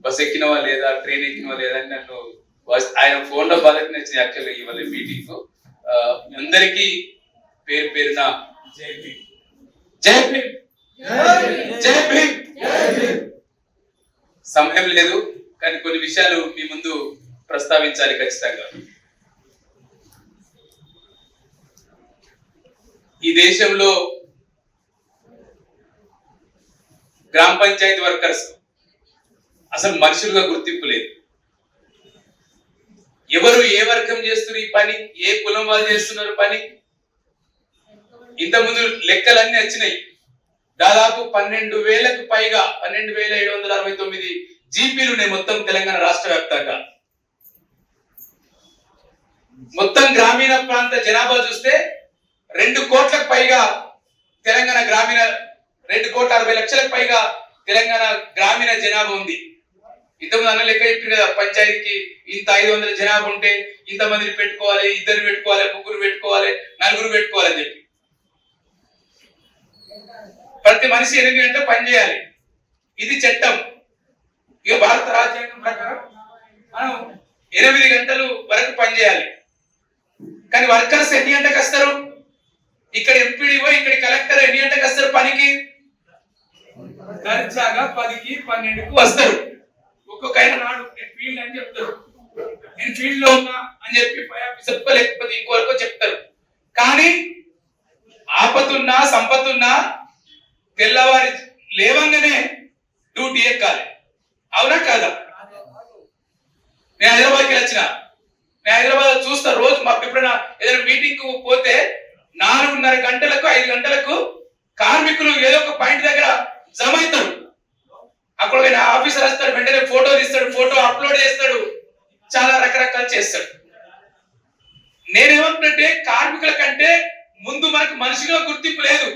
Bus ఎక్కినవా లేదా, train ఎక్కినవా లేదా అని నన్ను ఆయన ఫోన్ లో బాధకి నచ్చింది. యాక్చువల్గా ఇవాళ మీటింగ్ అందరికీ పేరు పేరున జై భీమ్, జై భీమ్, జై భీమ్. సమయం లేదు కానీ కొన్ని విషయాలు మీ ముందు ప్రస్తావించాలి ఖచ్చితంగా. ఈ దేశంలో గ్రామ పంచాయతీ వర్కర్స్ అసలు మనుషులుగా గుర్తింపు లేదు. ఎవరు ఏ వర్గం చేస్తున్నారు ఈ పని, ఏ కులం వాళ్ళు చేస్తున్నారు పని. ఇంతకుముందు లెక్కలన్నీ వచ్చినాయి. దాదాపు 12,000కు పైగా 12,769 జీపీలు ఉన్నాయి మొత్తం తెలంగాణ రాష్ట్ర వ్యాప్తంగా. మొత్తం గ్రామీణ ప్రాంత జనాభా చూస్తే 2 కోట్లకు పైగా తెలంగాణ గ్రామీణ 2,60,00,000కు పైగా తెలంగాణ గ్రామీణ జనాభా ఉంది. ఇంతకుముందు అన్న లెక్క చెప్పారు కదా, పంచాయతీకి ఇంత 500 జనాభా ఉంటే ఇంతమందిని పెట్టుకోవాలి, 2 పెట్టుకోవాలి, 3 పెట్టుకోవాలి, 4 పెట్టుకోవాలని చెప్పి. ప్రతి మనిషి 8 గంటలు పని చేయాలి, ఇది చట్టం. ఇక భారత రాజ్యాంగం ప్రకారం మనం 8 గంటలు వరకు పని చేయాలి. కానీ వర్కర్స్ ఎన్ని గంటలకు వస్తారు? ఇక్కడ ఎంపీడీఓ, ఇక్కడ కలెక్టర్ ఎన్ని గంటలకు వస్తారు పనికి? దర్జాగా 10కి 12కు వస్తారు. ఒక్కొక్క ఆయన నాడు నేను ఫీల్డ్ అని చెప్తారు, నేను ఫీల్డ్ లో ఉన్నా అని చెప్పి పై ఆఫీసర్ లేకపోతే ఇంకోరికో చెప్తారు. కానీ ఆపతున్నా సంపత్తున్నా తెల్లవారి లేవంగానే డ్యూటీ ఎక్కాలి. అవునా కాదా? నేను హైదరాబాద్కి వచ్చిన, నేను హైదరాబాద్ చూస్తా రోజు. మాకు ఎప్పుడైనా ఏదైనా మీటింగ్ కు పోతే 4:30 గంటలకు 5 గంటలకు కార్మికులు ఏదో ఒక పాయింట్ దగ్గర జమ అవుతారు. అక్కడ ఆఫీసర్ వస్తాడు, వెంటనే ఫోటో తీస్తాడు, ఫోటో అప్లోడ్ చేస్తాడు, చాలా రకరకాలు చేస్తాడు. నేనేమంటుంటే కార్మికుల కంటే ముందు మనకు మనుషులుగా గుర్తింపు లేదు.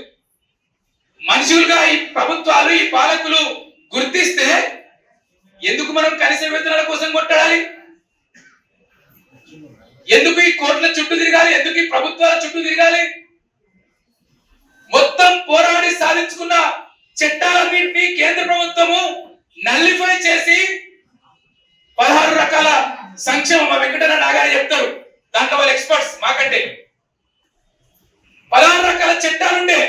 మనుషులుగా ఈ ప్రభుత్వాలు, ఈ పాలకులు గుర్తిస్తే ఎందుకు మనం కనీస వేతనాల కోసం కొట్టాలి? ఎందుకు ఈ కోట్ల చుట్టూ తిరగాలి? ఎందుకు ఈ ప్రభుత్వాల చుట్టూ తిరగాలి? మొత్తం పోరాడి సాధించుకున్న చట్టాలన్నింటినీ కేంద్ర ప్రభుత్వము నల్లిఫై చేసి 16 రకాల సంక్షేమ, మా వెంకటరమణ నాగారి చెప్తారు, దాంట్లో వాళ్ళు ఎక్స్పర్ట్స్ మాకంటే. 16 రకాల చట్టాలుండే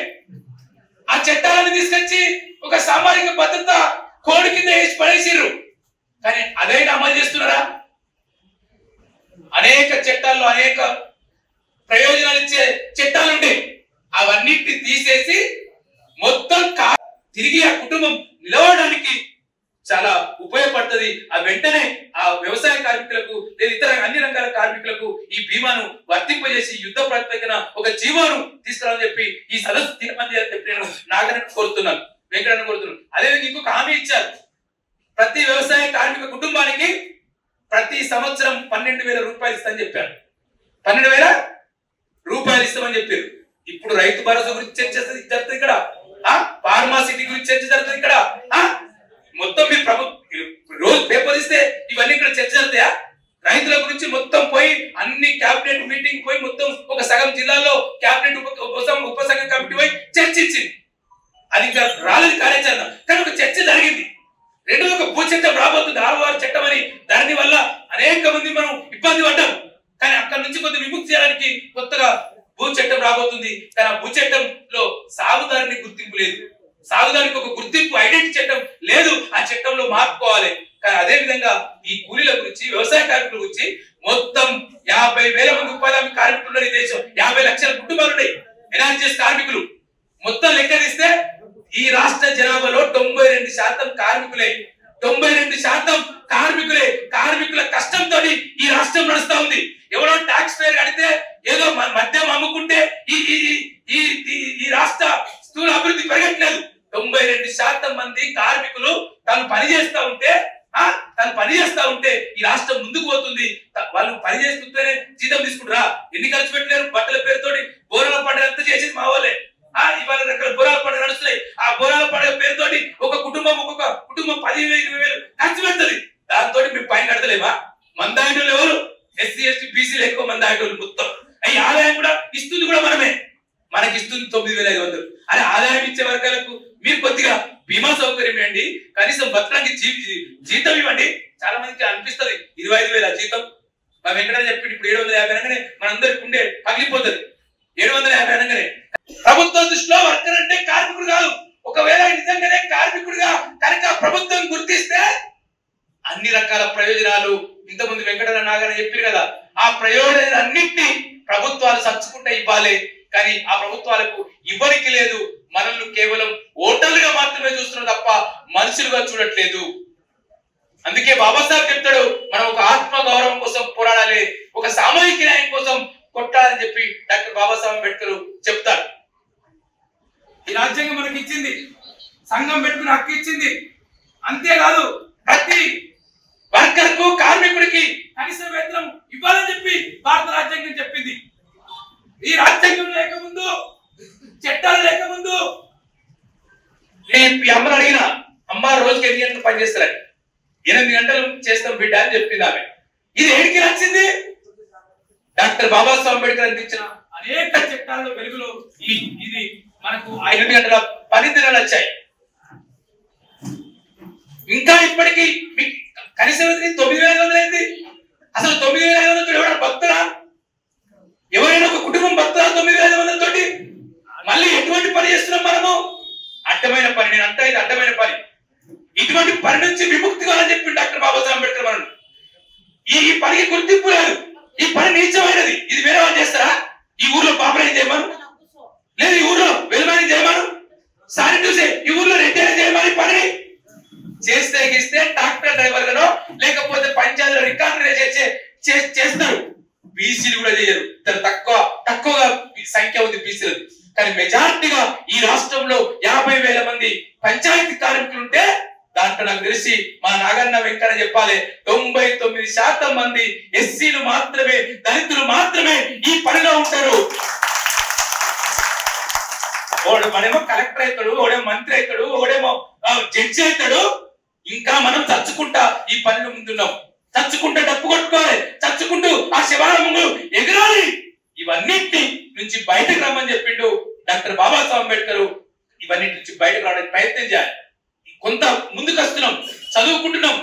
ఆ చట్టాలను తీసుకొచ్చి ఒక సామాజిక భద్రత కోడ్ కింద వేసి పడేసిర్రు. కానీ అదైనా అమలు చేస్తున్నారా? అనేక చట్టాల్లో అనేక ప్రయోజనాలు ఇచ్చే చట్టాలుండే అవన్నిటిని తీసేసి మొత్తం తిరిగి ఆ కుటుంబం నిలవడానికి చాలా ఉపయోగపడుతుంది. ఆ వెంటనే ఆ వ్యవసాయ కార్మికులకు లేదా ఇతర అన్ని రంగాల కార్మికులకు ఈ బీమాను వర్తింపజేసి యుద్ధ ప్రాతిపదికన ఒక జీవోను తీసుకురావాలని చెప్పి ఈ సదస్సు తీర్మానం చేయాలని చెప్పి నేను నాగరిని కోరుతున్నాను, వెంకటరమణ కోరుతున్నాను. అదేవిధంగా ఇంకొక హామీ ఇచ్చారు, ప్రతి వ్యవసాయ కార్మిక కుటుంబానికి ప్రతి సంవత్సరం 12,000 రూపాయలు ఇస్తామని చెప్పారు. 12,000 రూపాయలు ఇస్తామని చెప్పారు. ఇప్పుడు రైతు భరోసా గురించి చర్చ జరుగుతుంది ఇక్కడ, ఫార్మాసిటీ గురించి చర్చ జరుగుతుంది ఇక్కడ. మొత్తం మీరు రోజు పేపర్ ఇస్తే ఇవన్నీ ఇక్కడ చర్చ జరుగుతాయా? రైతుల గురించి మొత్తం పోయి అన్ని క్యాబినెట్ మీటింగ్ పోయి మొత్తం ఒక సగం జిల్లాలో క్యాబినెట్ ఉపసంఘ కమిటీ పోయి చర్చించింది. అది ఇంకా రాలేదు కార్యాచరణ, కానీ ఒక చర్చ జరిగింది. రెండోది ఒక భూ చట్టం రాబోతుంది, 6వ చట్టం అని. దాని వల్ల అనేక మంది మనం ఇబ్బంది పడ్డాం. కానీ అక్కడ నుంచి కొంత విముక్తి చేయడానికి కొత్తగా భూ చట్టం రాబోతుంది. కానీ ఆ భూ చట్టంలో సాగుదారుని గుర్తింపు లేదు, సాగుదారునికి ఒక గుర్తింపు ఐడెంటిటీ చట్టం లేదు. ఆ చట్టంలో మార్పుకోవాలి. కానీ అదే విధంగా ఈ కూలీల గురించి, వ్యవసాయ కార్మికుల గురించి మొత్తం 50,000 మంది ఉపాధి హామీ కార్మికులు ఉన్నారు ఈ దేశం. 50 లక్షల కుటుంబాలు ఉన్నాయి ఎన్ఆర్జీఎస్ కార్మికులు. మొత్తం లెక్క తీస్తే ఈ రాష్ట్ర జనాభాలో 92% కార్మికులే. 92% కార్మికులే. కార్మికుల కష్టంతో ఈ రాష్ట్రం నడుస్తా ఉంది. ఎవరో ట్యాక్స్ పేరు కడితే ఏదో మద్యం అమ్ముకుంటే ఈ రాష్ట్ర స్థూల అభివృద్ధి పెరగట్లేదు. 92% మంది కార్మికులు తను పని చేస్తా ఉంటే ఈ రాష్ట్రం ముందుకు పోతుంది. వాళ్ళు పని చేస్తుంటేనే జీతం తీసుకుంటారా? ఎన్ని ఖర్చు పెట్టలేరు? బట్టల పేరుతోటి బోనాల పండుగ అంతా చేసేది మా వాళ్ళే. ఇవాళ రకాల బోనాల పండుగ నడుస్తున్నాయి. ఆ బోనాల పండుగ పేరుతోటి ఒక్కొక్క కుటుంబం 10,000-20,000 ఖర్చు పెడుతుంది. దాంతో మేము పైన కడతలేమా? మందాయిలు ఎవరు? ఎస్సీ ఎస్టీ బీసీలు ఎక్కువ మంది ఆడేవాళ్ళు మొత్తం. ఈ ఆదాయం కూడా ఇస్తుంది కూడా మనమే. మనకి ఇస్తుంది 9,500. అదే ఆదాయం ఇచ్చే వర్గాలకు మీరు కొద్దిగా బీమా సౌకర్యం ఇవ్వండి, కనీసం బతకడానికి జీతం ఇవ్వండి. చాలా మందికి అనిపిస్తుంది 25,000 జీతం. మా వెంకట చెప్పింది ఇప్పుడు 750 అనగానే మనందరికి ఉండే పగిలిపోతుంది. 750 అనగానే ప్రభుత్వం దృష్టిలో వర్కర్ అంటే కార్మికుడు కాదు. ఒకవేళ నిజంగానే కార్మికుడిగా కనుక ప్రభుత్వం గుర్తిస్తే అన్ని రకాల ప్రయోజనాలు ఇంతకుముందు వెంకటరమణ నాగన్న చెప్పారు కదా, ఆ ప్రయోజనాలన్నింటినీ ప్రభుత్వాలు సచ్చుకుంటే ఇవ్వాలి. కానీ ఆ ప్రభుత్వాలకు ఇవ్వడానికి లేదు. మనల్ని కేవలం ఓటర్లుగా మాత్రమే చూస్తున్నారు తప్ప మనుషులుగా చూడట్లేదు. అందుకే బాబాసాహెబ్ చెప్తాడు, మనం ఒక ఆత్మ గౌరవం కోసం పోరాడాలి, ఒక సామాజిక న్యాయం కోసం కొట్టాలని చెప్పి డాక్టర్ బాబాసాహెబ్ అంబేద్కర్ చెప్తారు. ఈ రాజ్యాంగం మనకి ఇచ్చింది, సంఘం పెట్టుకుని హక్కు ఇచ్చింది. అంతేకాదు ప్రతి వర్కర్ కు కార్మికుడికి కనీస వేతనం ఇవ్వాలని చెప్పి భారత రాజ్యాంగం చెప్పింది. ఈ రాజ్యాంగం లేకముందు, చట్టాలు లేకముందు నేను ఈ అమ్మను అడిగిన, అమ్మ రోజుకి ఎన్ని గంటలు పనిచేస్తారని. 8 గంటలు చేస్తాం బిడ్డ అని చెప్పింది ఆమె. ఇది ఏడికి నచ్చింది? డాక్టర్ బాబాసాహెబ్ అంబేద్కర్ అందించిన అనేక చట్టాల్లో వెలుగులో ఇది మనకు 8 గంటల పని దినాలు వచ్చాయి. ఇంకా ఇప్పటికీ కనీసం 9,500 అయింది. అసలు 9,500 ఎవరైనా భక్తురా? ఎవరైనా ఒక కుటుంబం భక్తురా 9,500 తోటి? మళ్ళీ ఎటువంటి పని చేస్తున్నాం మనము? అడ్డమైన పని. నేను అంటే ఇది అడ్డమైన పని. ఇటువంటి పని నుంచి విముక్తి కావాలని చెప్పి డాక్టర్ బాబాసాహెబ్ అంబేద్కర్ మనం ఈ పనికి గుర్తింపు లేదు. ఈ పని నీచమైనది. ఇది వేరే వాళ్ళు చేస్తారా? ఈ ఊర్లో పాపరాయి చేయమను, లేదు ఈ ఊర్లో వెలుమాని చేయమను, సారి చూసే ఈ ఊర్లో రెడ్డి చేయమని పని చేస్తే గీస్తే ట్రాక్టర్ డ్రైవర్లను లేకపోతే పంచాయతీలో రికార్డు చేస్తారు. బీసీలు కూడా చేయరు. తక్కువగా సంఖ్య ఉంది బీసీలు. కానీ మెజారిటీగా ఈ రాష్ట్రంలో 50,000 మంది పంచాయతీ కార్మికులు ఉంటే దాంట్లో నాకు తెలిసి మా నాగన్న వెంకన్న చెప్పాలి 99% మంది ఎస్సీలు మాత్రమే, దళితులు మాత్రమే ఈ పనిలో ఉంటారు. వాడేమో కలెక్టర్ అవుతాడు, వాడేమో మంత్రి అవుతాడు, వాడేమో జడ్జి అవుతాడు. ఇంకా మనం చచ్చుకుంటా ఈ పనిలో ముందున్నాం. చచ్చుకుంటా డప్పు కొట్టుకోవాలి, చచ్చుకుంటూ ఆ శివాల ముందు ఎగరాలి. ఇవన్నిటి నుంచి బయటకు రమ్మని చెప్పిండు డాక్టర్ బాబాసాహెబ్ అంబేద్కర్. ఇవన్నిటి నుంచి బయటకు రావడానికి ప్రయత్నం చేయాలి. కొంత ముందుకు వస్తున్నాం, చదువుకుంటున్నాం,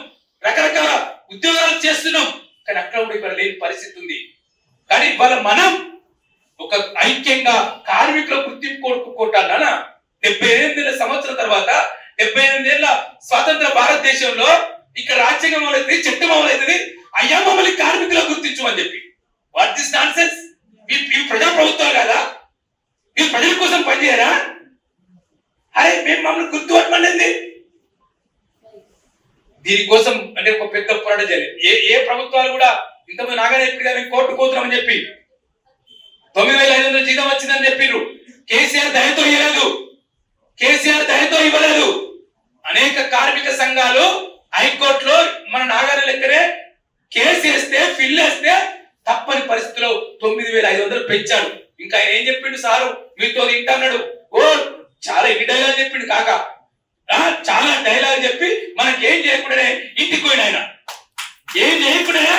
రకరకాల ఉద్యోగాలు చేస్తున్నాం. కానీ అక్కడ కూడా ఇవాళ లేని పరిస్థితి ఉంది. కానీ ఇవాళ మనం ఒక ఐక్యంగా కార్మికుల గుర్తింపు కోరుకోటాలన్నా 78 సంవత్సరాల తర్వాత 78 ఏళ్ల స్వాతంత్ర భారతదేశంలో ఇక్కడ రాజ్యాంగం అమలవుతుంది, చట్టం అమలవుతుంది. అయ్యా మమ్మల్ని కార్మికుల గుర్తించమని చెప్పి వాట్ దిస్ నాన్సెన్స్? ఇవి ప్రజా ప్రభుత్వాలు కదా? మీరు ప్రజల కోసం పనిచేయరా? అరే మేము మమ్మల్ని గుర్తుపట్టమండి. దీనికోసం అంటే ఒక పెద్ద పోరాటం చేయాలి. ఏ ప్రభుత్వాలు కూడా ఇంతకుముందు నాగానే చెప్పి మేము కోర్టు కోతున్నామని చెప్పి 9,500 జీతం వచ్చిందని చెప్పారు. కేసీఆర్ దయతో ఇవ్వలేదు, కేసీఆర్ దయతో ఇవ్వలేదు. అనేక కార్మిక సంఘాలు హైకోర్టులో మన నాగానే లెక్కనే కేసు వేస్తే ఫిల్ వేస్తే తప్పని పరిస్థితిలో 9,500 పెంచాడు. ఇంకా ఆయన ఏం చెప్పిండు? సారు మీతో తింటన్నాడు. ఓ చాలా ఎన్ని డైలాగ్ చెప్పిండు కాక, చాలా డైలాగ్ చెప్పి మనకేం చేయకుండానే ఇంటికి పోయిన ఆయన, ఏం చేయకుండానే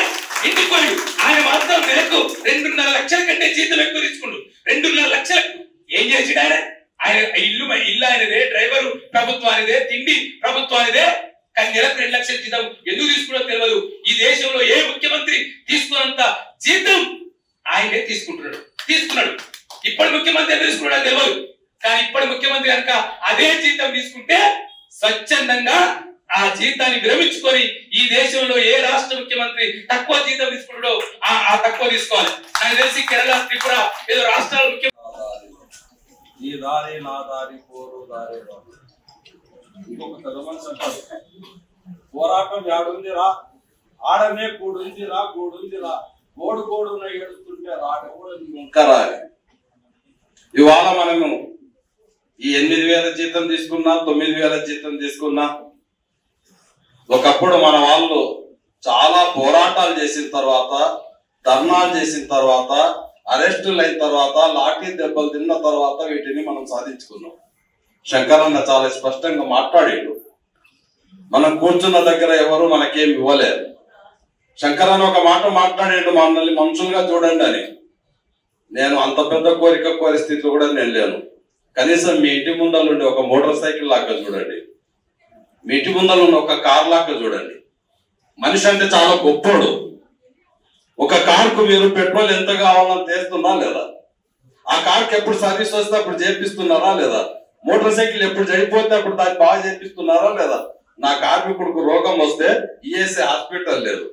ఇంటికి పోయి ఆయన మాత్రం నెలకు 2.5 లక్షల కంటే జీతం ఎక్కువ తీసుకుండు. 2.5 లక్షలకు ఏం చేసిండు ఆయన? ఆయన ఇల్లు ఆయనదే, డ్రైవరు ప్రభుత్వానిదే, తిండి ప్రభుత్వానిదే. కానీ నెలకు 2 లక్షల జీతం ఎందుకు తీసుకున్నో తెలియదు. ఈ దేశంలో ఏ ముఖ్యమంత్రి తీసుకున్నంత జీతం ఆయనే తీసుకున్నాడు. ఇప్పటి ముఖ్యమంత్రి ఎంత తీసుకున్నాడో తెలియదు. కానీ ఇప్పటి ముఖ్యమంత్రి కనుక అదే జీతం తీసుకుంటే స్వచ్ఛందంగా ఆ జీతాన్ని విరమించుకొని ఈ దేశంలో ఏ రాష్ట్ర ముఖ్యమంత్రి తక్కువ జీతం తీసుకుంటాడో ఆ తక్కువ తీసుకోవాలి. నాకు తెలిసి కేరళ, త్రిపుర ఏదో రాష్ట్రాల ముఖ్యమంత్రి ఈ దారి నా దారి పోరు దారి ఇంకొక మనిషి అంటారు, పోరాటం ఆడుందిరా, ఆడనే కూడుందిరా, గూడుందిరా, గోడున ఏడుస్తుంటే రాట కూడా ఇంకా రాలి. ఇవాళ మనము ఈ 8,000 జీతం తీసుకున్నా, 9,000 జీతం తీసుకున్నా, ఒకప్పుడు మన వాళ్ళు చాలా పోరాటాలు చేసిన తర్వాత, ధర్నాలు చేసిన తర్వాత, అరెస్టులు అయిన తర్వాత, లాఠీ దెబ్బలు తిన్న తర్వాత వీటిని మనం సాధించుకున్నాం. శంకరన్న చాలా స్పష్టంగా మాట్లాడాడు. మనం కూర్చున్న దగ్గర ఎవరు మనకేం ఇవ్వలేరు. శంకర్ అని ఒక మాట మాట్లాడాడు, మమ్మల్ని మనుషులుగా చూడండి అని. నేను అంత పెద్ద కోరిక కోరే స్థితిలో కూడా నేను లేను. కనీసం మీ ఇంటి ముందర ఉండే ఒక మోటార్ సైకిల్ లాగా చూడండి, మీ ఇంటి ముందర ఉన్న ఒక కార్ లాగా చూడండి. మనిషి అంటే చాలా గొప్పోడు. ఒక కార్కు మీరు పెట్రోల్ ఎంత కావాలని తీస్తున్నారా లేదా? ఆ కార్కి ఎప్పుడు సర్వీస్ వస్తే అప్పుడు చేపిస్తున్నారా లేదా? మోటార్ సైకిల్ ఎప్పుడు చెడిపోతే అప్పుడు దాన్ని బాగా చేపిస్తున్నారా లేదా? నా కార్మికుడికి రోగం వస్తే ఈఎస్ఐ హాస్పిటల్ లేదు,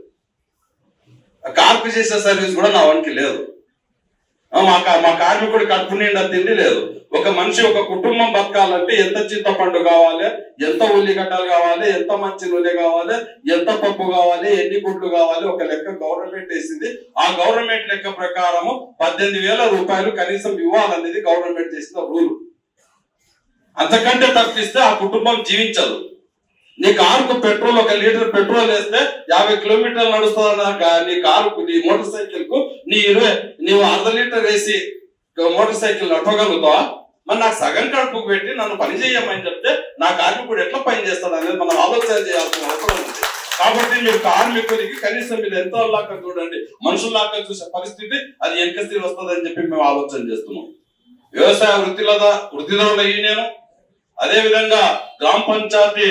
కార్కు చేసే సర్వీస్ కూడా నా వానికి లేదు. మా కార్మికుడి కడుపు నిండా తిండి లేదు. ఒక మనిషి ఒక కుటుంబం బతకాలంటే ఎంత చింతపండు కావాలి, ఎంత ఉల్లిగడ్డలు కావాలి, ఎంత మంచి నూనె కావాలి, ఎంత పప్పు కావాలి, ఎన్ని గుడ్లు కావాలి, ఒక లెక్క గవర్నమెంట్ వేసింది. ఆ గవర్నమెంట్ లెక్క ప్రకారము 18,000 రూపాయలు కనీసం ఇవ్వాలనేది గవర్నమెంట్ చేసిన రూల్. అంతకంటే తప్పిస్తే ఆ కుటుంబం జీవించదు. నీ కారుకు పెట్రోల్ 1 లీటర్ పెట్రోల్ వేస్తే 50 కిలోమీటర్లు నడుస్తుందన్నాక నీ కారుకు నీ మోటార్ సైకిల్ కు నీవు 1/2 లీటర్ వేసి మోటార్ సైకిల్ నడపగలుగుతావా? మరి నాకు సగం కడుపుకు పెట్టి నన్ను పని చేయమని చెప్తే నా కార్మికుడు ఎట్లా పని చేస్తాడు అనేది మనం ఆలోచన చేయాల్సిన అవసరం ఉంది. కాబట్టి మీరు కార్మికుడికి కనీసం మీరు ఎంతో లాగా చూడండి, మనుషుల్లాగా చూసే పరిస్థితి అది వెనకస్థితి వస్తుందని చెప్పి మేము ఆలోచన చేస్తున్నాం. వ్యవసాయ వృత్తిదారుల యూనియన్, అదే విధంగా గ్రామ పంచాయతీ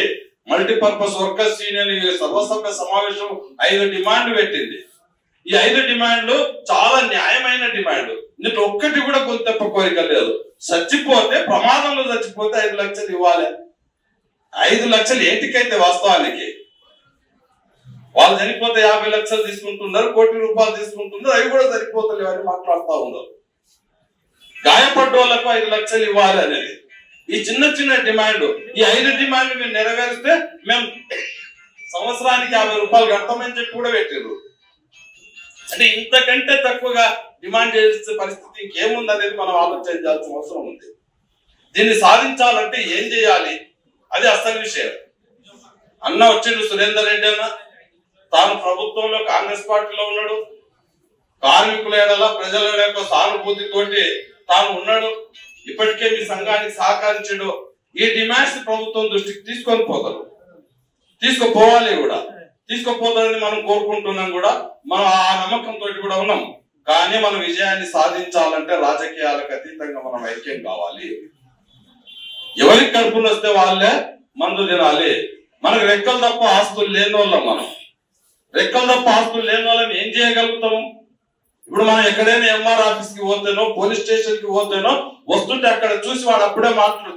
మల్టీపర్పస్ వర్కర్స్ యూనియన్ సర్వసభ్య సమావేశం 5 డిమాండ్లు పెట్టింది. ఈ 5 డిమాండ్లు చాలా న్యాయమైన డిమాండ్లు. నీకు ఒక్కటి కూడా కొంత కోరిక లేదు. చచ్చిపోతే ప్రమాదంలో చచ్చిపోతే 5 లక్షలు ఇవ్వాలి. 5 లక్షలు ఏంటికైతే వాస్తవానికి వాళ్ళు చనిపోతే 50 లక్షలు తీసుకుంటున్నారు, 1 కోటి రూపాయలు తీసుకుంటున్నారు, అవి కూడా సరిపోతలేవు అని మాట్లాడుతూ ఉన్నారు. గాయపడ్డ వాళ్ళకు 5 లక్షలు ఇవ్వాలి అనేది ఈ చిన్న చిన్న డిమాండ్. ఈ 5 డిమాండ్లు మీరు నెరవేరిస్తే మేము సంవత్సరానికి 50 రూపాయలు కడతామని చెప్పి కూడా పెట్టారు. అంటే ఇంతకంటే తక్కువగా డిమాండ్ చేసే పరిస్థితి ఇంకేముంది అనేది మనం ఆలోచన చేయాల్సిన అవసరం ఉంది. దీన్ని సాధించాలంటే ఏం చేయాలి అది అసలు విషయం. అన్న వచ్చిండు సురేందర్ రెడ్డి అన్న, తాను ప్రభుత్వంలో కాంగ్రెస్ పార్టీలో ఉన్నాడు, కార్మికుల ఎడల ప్రజల యొక్క సానుభూతితోటి తాను ఉన్నాడు, ఇప్పటికే మీ సంఘానికి సహకరించాడు. ఈ డిమాండ్స్ ప్రభుత్వం దృష్టికి తీసుకుపోవాలి కూడా, తీసుకుపోతారని మనం కోరుకుంటున్నాం కూడా, మనం ఆ నమ్మకంతో కూడా ఉన్నాం. కానీ మనం విజయాన్ని సాధించాలంటే రాజకీయాలకు అతీతంగా మనం ఐక్యం కావాలి. ఎవరికి కడుపుని వస్తే వాళ్ళే మందు తినాలి. మనకు రెక్కలు తప్ప ఆస్తులు లేని వాళ్ళం. మనం రెక్కలు తప్ప ఆస్తులు లేని వాళ్ళం ఏం చేయగలుగుతాము? ఇప్పుడు మనం ఎక్కడైనా ఎంఆర్ ఆఫీస్ కి పోతేనో పోలీస్ స్టేషన్ కి పోతేనో వస్తుంటే అక్కడ చూసి వాడు అప్పుడే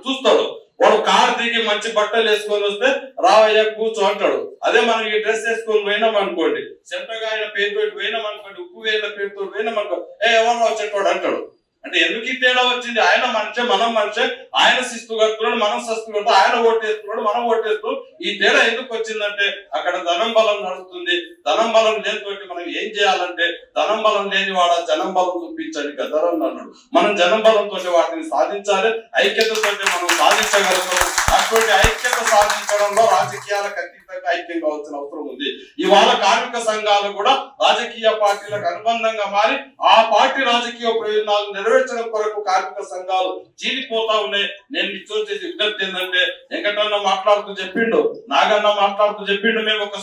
చూస్తాడు. వాడు కారు దిగి మంచి బట్టలు వేసుకొని వస్తే రావయ్య కూర్చో అంటాడు. అదే మనం ఈ డ్రెస్ వేసుకొని పోయినాం అనుకోండి, చెంటగా ఆయన పేరుతో పోయినాం అనుకోండి, ఉప్పు వేల పేరుతో పోయినాం అనుకో, ఎవరు వచ్చేటోడు అంటాడు. అంటే ఎందుకు ఈ తేడా వచ్చింది? ఆయన మనిషే, మనం మనిషే. ఆయన శిస్తు కడుతున్నాడు, మనం శిస్తు కడుతున్నాడు. ఆయన ఓటేస్తున్నాడు, మనం ఓటేస్తున్నాడు. ఈ తేడా ఎందుకు వచ్చిందంటే అక్కడ ధనం బలం నడుస్తుంది. ధనం బలం లేనితోటి మనం ఏం చేయాలంటే, ధనం బలం లేని వాడ జనం బలం చూపించండి గదరని అన్నాడు. మనం జనం బలంతో వాటిని సాధించాలి, ఐక్యతతో మనం సాధించగలుగుతాం. అటువంటి ఐక్యత సాధించడంలో రాజకీయాలకు అతీతంగా ఐక్యం కావాల్సిన అవసరం ఉంది. ఇవాళ కార్మిక సంఘాలు కూడా రాజకీయ పార్టీలకు అనుబంధంగా మారి ఆ పార్టీ రాజకీయ ప్రయోజనాలు నెరవేర్చడం కొరకు కార్మిక సంఘాలు చీలిపోతా ఉన్నాయి. నేను ఇచ్చే విజ్ఞప్తి ఏంటంటే, వెంకటన్న మాట్లాడుతూ చెప్పిండు, నాగన్న మాట్లాడుతూ చెప్పిండు, మేము ఒక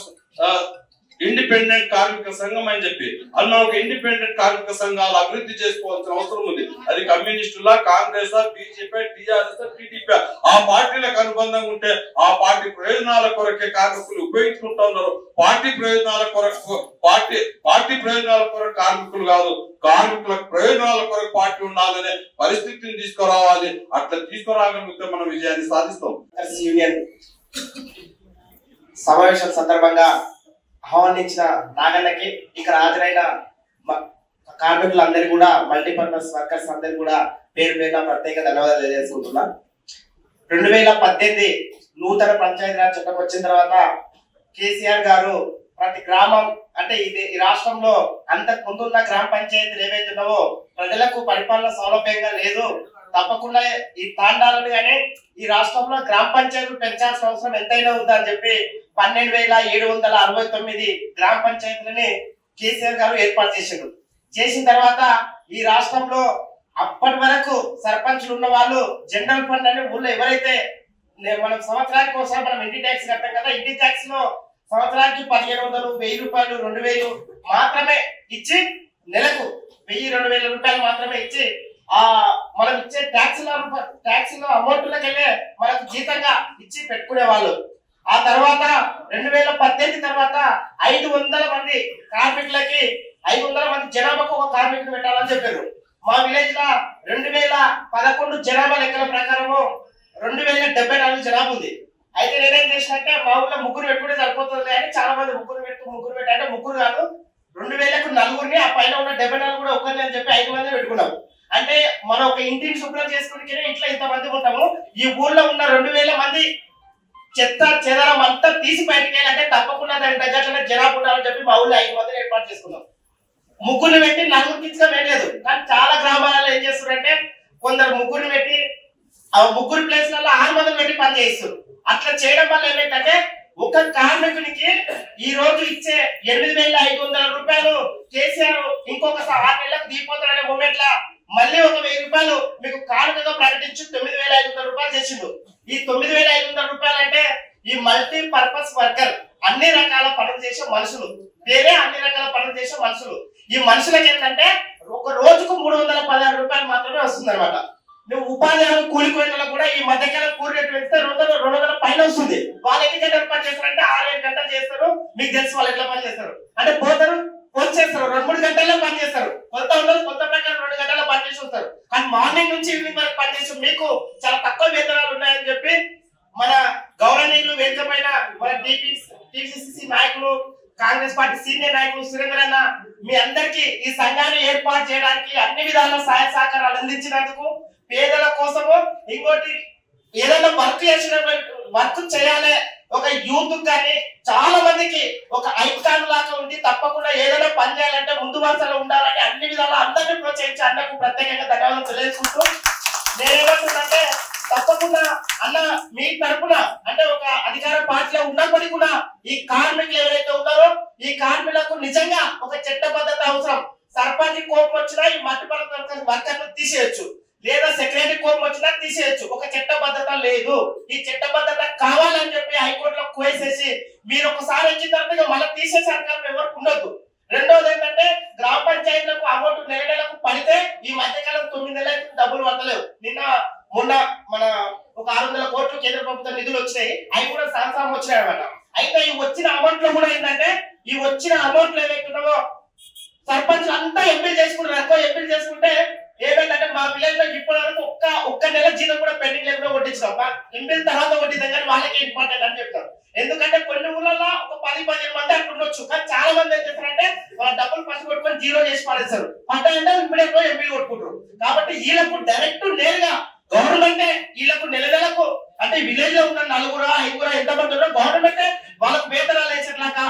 ఇండిపెండెంట్ కార్మిక సంఘం అని చెప్పి అన్న. ఒక ఇండిపెండెంట్ కార్మిక సంఘాలు అభివృద్ధి చేసుకోవాల్సిన అవసరం ఉంది. అది కమ్యూనిస్టులా, కాంగ్రెస్, బీజేపీ, టీఆర్ఎస్, టీడీపీ ఆ పార్టీలకు అనుబంధంగా ఉంటే ఆ పార్టీ ప్రయోజనాల కొరకే కార్మికులు ఉపయోగించుకుంటా ఉన్నారు. పార్టీ ప్రయోజనాల కొరకు కార్మికులు కాదు, కార్మికుల ప్రయోజనాల కొరకు పార్టీ ఉండాలనే పరిస్థితిని తీసుకురావాలి. అట్లా తీసుకురాగలిగితే మనం విజయాన్ని సాధిస్తాం. యూనియన్ సమావేశం సందర్భంగా ఆహ్వానించిన నాగన్నకి, ఇక్కడ హాజరైన కార్మికులందరికీ కూడా, మల్టీపర్పస్ వర్కర్స్ అందరికీ కూడా పేరు పేరున ప్రత్యేక ధన్యవాదాలు తెలియజేసుకుంటున్నా. 2018 నూతన పంచాయతీరాజ్ చట్టం వచ్చిన తర్వాత కేసీఆర్ గారు ప్రతి గ్రామం, అంటే ఈ రాష్ట్రంలో అంతకు ముందున్న గ్రామ పంచాయతీలు ఏవైతున్నావో ప్రజలకు పరిపాలన సౌలభ్యంగా లేదు, తప్పకుండా ఈ తాండాలను కానీ ఈ రాష్ట్రంలో గ్రామ పంచాయతీలు పెంచాల్సిన అవసరం ఎంతైనా ఉందని చెప్పి 12,769 గ్రామ పంచాయతీలని కేసీఆర్ గారు ఏర్పాటు చేసిన తర్వాత ఈ రాష్ట్రంలో అప్పటి వరకు సర్పంచులు ఉన్న వాళ్ళు జనరల్ ఫండ్ అని ఊళ్ళో ఎవరైతే మనం సంవత్సరానికి ఒకసారి మనం ఇంటి ట్యాక్స్ కట్టాం కదా, ఇంటి ట్యాక్స్ లో సంవత్సరానికి 1500, 1000 రూపాయలు, 2000 మాత్రమే ఇచ్చి నెలకు 1000-2000 రూపాయలు మాత్రమే ఇచ్చి మనం ఇచ్చే ట్యాక్సీలో అమౌంట్లకెళ్ళే మనకు జీతంగా ఇచ్చి పెట్టుకునే వాళ్ళు. ఆ తర్వాత 2018 తర్వాత 500 మంది కార్మికులకి 500 మంది జనాభాకు ఒక కార్మికుడు పెట్టాలని చెప్పారు. మా విలేజ్ లో 2011 జనాభా లెక్కల ప్రకారము 2074 జనాభా ఉంది. అయితే నేనేం చేసినట్టే మా ఊళ్ళో ముగ్గురు పెట్టుకుంటే సరిపోతుంది కానీ చాలా మంది ముగ్గురు పెట్టంటే ముగ్గురు కాదు 2000కు 4 ఆ పైన ఉన్న 74 కూడా ఒక్కరిని అని చెప్పి 5 మంది పెట్టుకున్నాం. అంటే మనం ఒక ఇంటిని శుభ్రం చేసుకుంటే ఇంట్లో ఇంతమంది ఉంటాము. ఈ ఊర్లో ఉన్న 2000 మంది చెత్త చెదరం అంతా తీసి బయటికి వెళ్ళాలంటే తప్పకుండా దాని తగ్గట్లనే జనాభా ఉండాలని చెప్పి మా ఊళ్ళో 5 మందిని ఏర్పాటు చేసుకున్నాం. ముగ్గురిని పెట్టి 4 ఇచ్చడం ఏం లేదు. కానీ చాలా గ్రామాలలో ఏం చేస్తున్నారంటే కొందరు ముగ్గురిని పెట్టి ఆ ముగ్గురు ప్లేస్లలో 6 మందిని పెట్టి పని చేయిస్తారు. అట్లా చేయడం వల్ల ఏమైందంటే ఒక కార్మికునికి ఈ రోజు ఇచ్చే 8500 రూపాయలు కేసీఆర్ ఇంకొక 6 నెలలకు దిగిపోతాడనే మూమెంట్ లా మళ్ళీ ఒక 1000 రూపాయలు మీకు కానుకగా ప్రకటించి 9500 రూపాయలు చేసిండు. ఈ 9500 రూపాయలు అంటే ఈ మల్టీ పర్పస్ వర్కర్, అన్ని రకాల పనులు చేసే మనుషులు, వేరే అన్ని రకాల పనులు చేసే మనుషులు. ఈ మనుషులకి ఏంటంటే ఒక రోజుకు 316 రూపాయలు మాత్రమే వస్తుంది అనమాట. నువ్వు ఉపాధి హామీ కూలిపోయిన కూడా ఈ మధ్యకాలం కూలి రేటు పెడితే 200 పైన వస్తుంది. వాళ్ళు ఎన్ని గంటలు పని చేస్తారంటే 6-7 గంటలు చేస్తారు. మీకు తెలుసు వాళ్ళు ఎట్లా పని చేస్తారు అంటే పోతారు చేస్తారు 2-3 గంటల్లో పని చేస్తారు. కొంత ప్రకారం 2 గంటల్లో పని చేసి వస్తారు. కానీ మార్నింగ్ నుంచి ఈవినింగ్ వరకు పని చేసి మీకు చాలా తక్కువ వేతనాలు ఉన్నాయని చెప్పి మన గౌరవనీయులు వేదిక పైన మన టీపీసీసీ నాయకులు, కాంగ్రెస్ పార్టీ సీనియర్ నాయకులు సురేంద్ర అన్న మీ అందరికీ ఈ సంఘాన్ని ఏర్పాటు చేయడానికి అన్ని విధాల సహాయ సహకారాలు అందించినందుకు, పేదల కోసము ఇంకోటి ఏదైనా వర్క్ చేయాలి ఒక యూత్ కానీ చాలా మందికి ఒక ఐకాన్ లాగా ఉండి తప్పకుండా ఏదైనా పని చేయాలంటే ముందు వరుసలో ఉండాలని అన్ని విధాలా అందరినీ ప్రోత్సహించి అన్నకు ప్రత్యేకంగా ధన్యవాదాలు తెలియజేసుకుంటూ నేనేమంటున్నానంటే తప్పకుండా అన్న మీ తరపున అంటే ఒక అధికార పార్టీలో ఉన్నప్పటికీ కూడా ఈ కార్మికులు ఎవరైతే ఉన్నారో ఈ కార్మికులకు నిజంగా ఒక చట్టబద్ధత అవసరం. సర్పంచ్ కోపం వచ్చినా ఈ మట్టిపరక వర్కర్ను తీసేయచ్చు, లేదా సెక్రటరీ కోపం వచ్చినా తీసేయచ్చు. ఒక చట్టబద్ధత లేదు. ఈ చట్టబద్ధత కావాలని చెప్పి హైకోర్టులో కోసేసి మీరు ఒకసారి వచ్చిన తర్వాత మళ్ళీ తీసేసే అధికారం ఎవరికి ఉండదు. రెండోది ఏంటంటే గ్రామ పంచాయతీలకు అమౌంట్ నెలకు పడితే ఈ మధ్యకాలం 9 నెలలకు డబ్బులు పడతలేవు. మొన్న మన ఒక 600 కోట్లు కేంద్ర ప్రభుత్వ నిధులు వచ్చినాయి. అవి కూడా సంవత్సరం వచ్చినాయి అనమాట. అయితే ఈ వచ్చిన అమౌంట్ లో కూడా ఏంటంటే ఈ వచ్చిన అమౌంట్లు ఏవైతున్నావో సర్పంచ్ అంతా ఎంపీలు చేసుకుంటారు. ఎంపీలు చేసుకుంటే ఏమైందంటే మా విలేజ్ లో ఇప్పటి వరకు ఒక్క నెల జీతం కూడా పెండింగ్ లేకుండా కొట్టించాం. ఎంపీల తర్వాత కొట్టిద్దాం కానీ వాళ్ళకి ఇంపార్టెంట్ అని చెప్తారు. ఎందుకంటే కొన్ని ఊళ్ళలో ఒక 10-15 మంది అట్లా ఉండొచ్చు. కానీ చాలా మంది ఏం చేస్తారంటే వాళ్ళ డబ్బులు ఫస్ట్ కొట్టుకొని జీరో చేసి పడేస్తారు. పడ్డాయంటే ఇమ్మీడియట్ గా ఎంపీలు కొట్టుకుంటారు. కాబట్టి వీళ్ళకు డైరెక్ట్ నేరుగా గవర్నమెంటే వీళ్ళకు నెలకు అంటే విలేజ్ లో ఉన్న 4-5 ఎంతమంది ఉన్నారో గవర్నమెంటే వాళ్ళకు వేతనాలు వేసేట్లాగా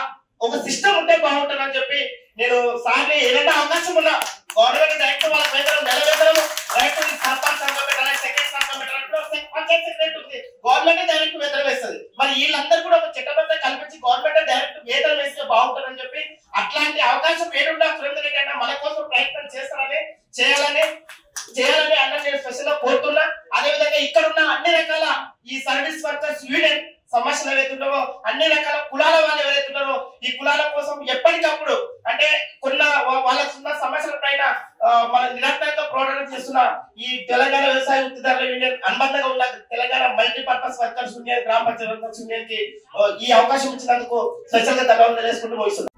ఒక సిస్టమ్ ఉంటే బాగుంటుందని చెప్పి నేను సార్ని ఏదైనా అవకాశం ఉన్నా గవర్నమెంట్ డైరెక్ట్ వాళ్ళ వేతనం నెల వేతనం డైరెక్ట్ సర్పంచ్ సంఘం పెట్టాలి, సెక్రటరీ సంఘం పెట్టాలంటే పంచాయత్ సెక్రటరీ ఉంది, గవర్నమెంట్ డైరెక్ట్ వేతనం వేస్తుంది. మరి వీళ్ళందరూ కూడా ఒక చట్టబద్ధత కల్పించి గవర్నమెంట్ డైరెక్ట్ వేతనం వేస్తే బాగుంటుందని చెప్పి అట్లాంటి అవకాశం ఏడున్నా సురేందర్ రెడ్డి అన్న మన కోసం ప్రయత్నం చేయాలని అన్న నేను స్పెషల్ గా కోరుతున్నా. అదే విధంగా ఇక్కడ ఉన్న అన్ని రకాల ఈ సర్వీస్ వర్కర్స్ యూనియన్ సమస్యలు ఏవైతున్నారో అన్ని రకాల కులాల వాళ్ళు ఎవరైతున్నారో ఈ కులాల కోసం ఎప్పటికప్పుడు అంటే వాళ్ళకు ఉన్న సమస్యల పైన మన నిరంతరంగా పోరాటం చేస్తున్న ఈ తెలంగాణ వ్యవసాయ వృత్తిదారుల యూనియన్ అనుబంధంగా ఉన్న తెలంగాణ మల్టీపర్పస్ వర్కర్స్ యూనియన్, గ్రామ పంచాయతీ వర్కర్స్ యూనియన్ కి ఈ అవకాశం ఇచ్చినందుకు స్పెషల్ గా ధన్యవాదాలు తెలుసుకుంటూ ముగిస్తున్నాను.